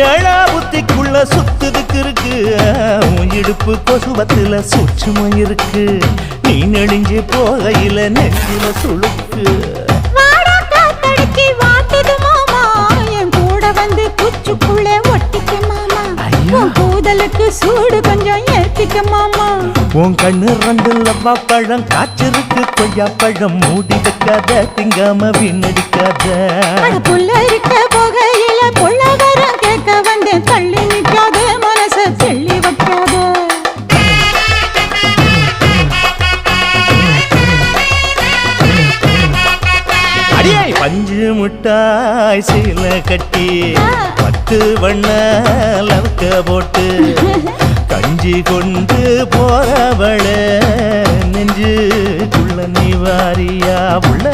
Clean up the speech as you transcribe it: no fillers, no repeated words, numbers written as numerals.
ஏழா புத்திக்குள்ள சுத்துதுக்கு இருக்கு உன் இடுப்பு கொசுவத்துல சூட்சுமம் இருக்கு நீ நெடுஞ்சு போகையில நெஞ்சில சுழுக்கு குச்சுக்குள்ளே ஒட்டிக்க மாமா கூதலுக்கு சூடு கொஞ்சம் ஏத்திக்க மாமா உன் கண்ணு ரெண்டு லவ்வா பழம் காய்ச்சிருக்கு கொய்யா பழம் மூடி வைக்காத திங்காம வீணடிக்காத புள்ள இருக்க போகையில பொள்ளவரம் கேட்க வந்தேன் தள்ளி நிற்காத மனச தெள்ளி வைக்காத அடியே பஞ்சு முட்டாய் சீல கட்டி 10 வண்ண லவக்க போட்டு கஞ்சி கொண்டு போறவள நெஞ்சுக்குள்ள நீ வாரியா உள்ள